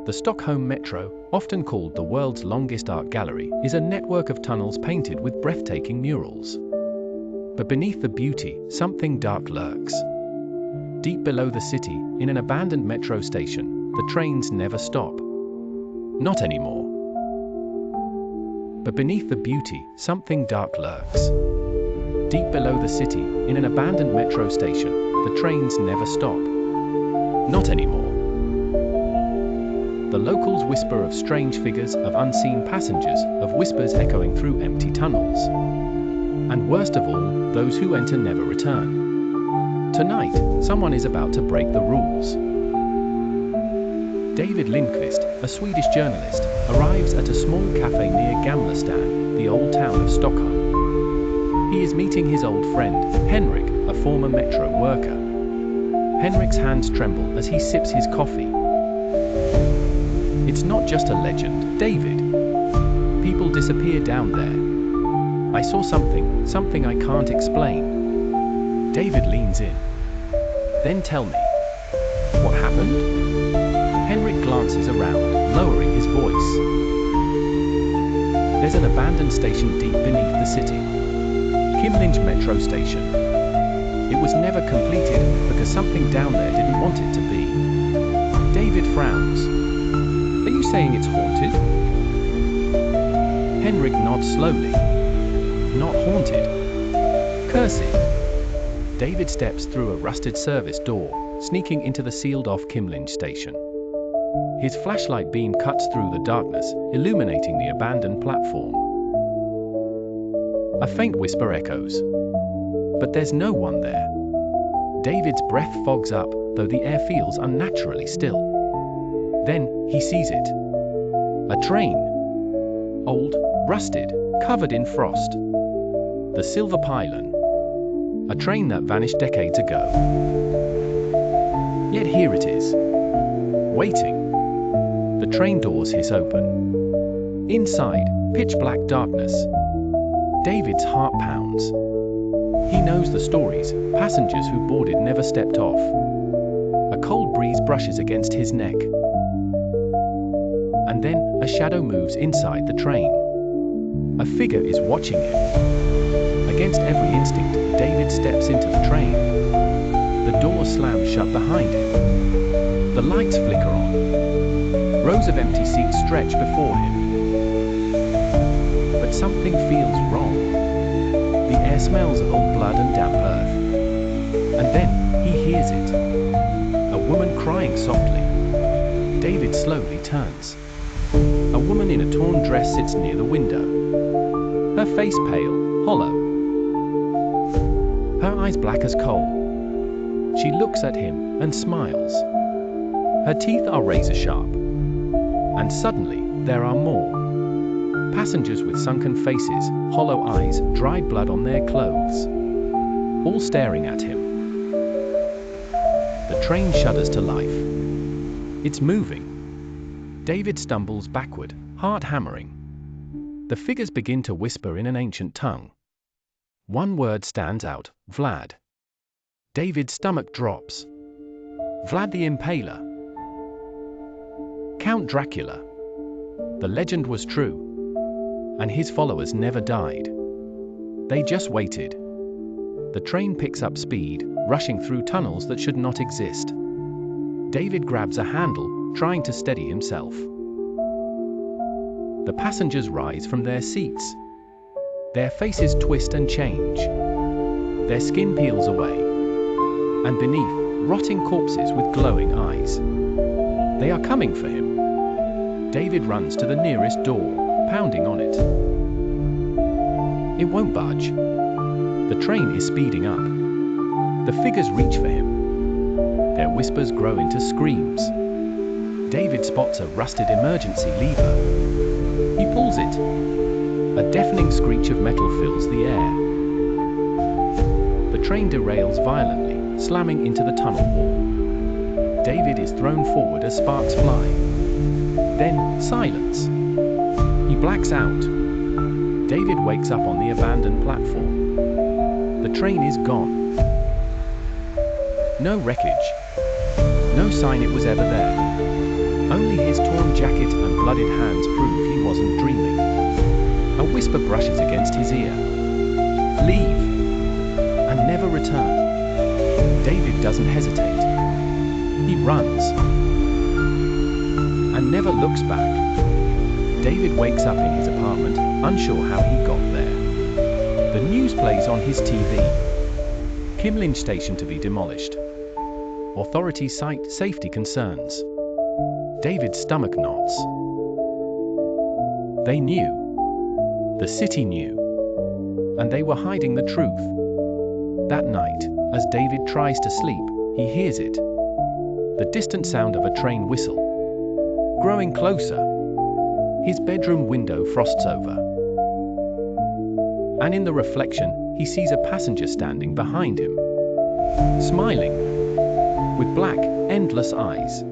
The Stockholm Metro, often called the world's longest art gallery, is a network of tunnels painted with breathtaking murals. But beneath the beauty, something dark lurks. Deep below the city, in an abandoned metro station, the trains never stop. Not anymore. But beneath the beauty, something dark lurks. Deep below the city, in an abandoned metro station, the trains never stop. Not anymore. The locals whisper of strange figures, of unseen passengers, of whispers echoing through empty tunnels. And worst of all, those who enter never return. Tonight, someone is about to break the rules. David Lindqvist, a Swedish journalist, arrives at a small cafe near Gamla stan, the old town of Stockholm. He is meeting his old friend, Henrik, a former metro worker. Henrik's hands tremble as he sips his coffee. It's not just a legend, David. People disappear down there. I saw something I can't explain. David leans in. Then tell me. What happened? Henrik glances around, lowering his voice. There's an abandoned station deep beneath the city. Kymlinge Metro Station. It was never completed because something down there didn't want it to be. David frowns. Are you saying it's haunted? Henrik nods slowly. Not haunted. Cursed. David steps through a rusted service door, sneaking into the sealed-off Kymlinge station. His flashlight beam cuts through the darkness, illuminating the abandoned platform. A faint whisper echoes. But there's no one there. David's breath fogs up, though the air feels unnaturally still. Then, he sees it. A train. Old, rusted, covered in frost. The Silverpilen. A train that vanished decades ago. Yet here it is. Waiting. The train doors hiss open. Inside, pitch-black darkness. David's heart pounds. He knows the stories. Passengers who boarded never stepped off. A cold breeze brushes against his neck. And then, a shadow moves inside the train. A figure is watching him. Against every instinct, David steps into the train. The door slams shut behind him. The lights flicker on. Rows of empty seats stretch before him. But something feels wrong. The air smells of old blood and damp earth. And then, he hears it. A woman crying softly. David slowly turns. A woman in a torn dress sits near the window. Her face pale, hollow. Her eyes black as coal. She looks at him and smiles. Her teeth are razor sharp. And suddenly, there are more. Passengers with sunken faces, hollow eyes, dried blood on their clothes. All staring at him. The train shudders to life. It's moving. David stumbles backward, heart hammering. The figures begin to whisper in an ancient tongue. One word stands out, Vlad. David's stomach drops. Vlad the Impaler. Count Dracula. The legend was true. And his followers never died. They just waited. The train picks up speed, rushing through tunnels that should not exist. David grabs a handle, trying to steady himself. The passengers rise from their seats. Their faces twist and change. Their skin peels away. And beneath, rotting corpses with glowing eyes. They are coming for him. David runs to the nearest door, pounding on it. It won't budge. The train is speeding up. The figures reach for him. Their whispers grow into screams. David spots a rusted emergency lever. He pulls it. A deafening screech of metal fills the air. The train derails violently, slamming into the tunnel wall. David is thrown forward as sparks fly. Then, silence. He blacks out. David wakes up on the abandoned platform. The train is gone. No wreckage. No sign it was ever there. Only his His torn jacket and blooded hands prove he wasn't dreaming. A whisper brushes against his ear. Leave! And never return. David doesn't hesitate. He runs. And never looks back. David wakes up in his apartment, unsure how he got there. The news plays on his TV. Kymlinge Station to be demolished. Authorities cite safety concerns. David's stomach knots. They knew. The city knew. And they were hiding the truth. That night, as David tries to sleep, he hears it. The distant sound of a train whistle. Growing closer. His bedroom window frosts over. And in the reflection, he sees a passenger standing behind him. Smiling. With black, endless eyes.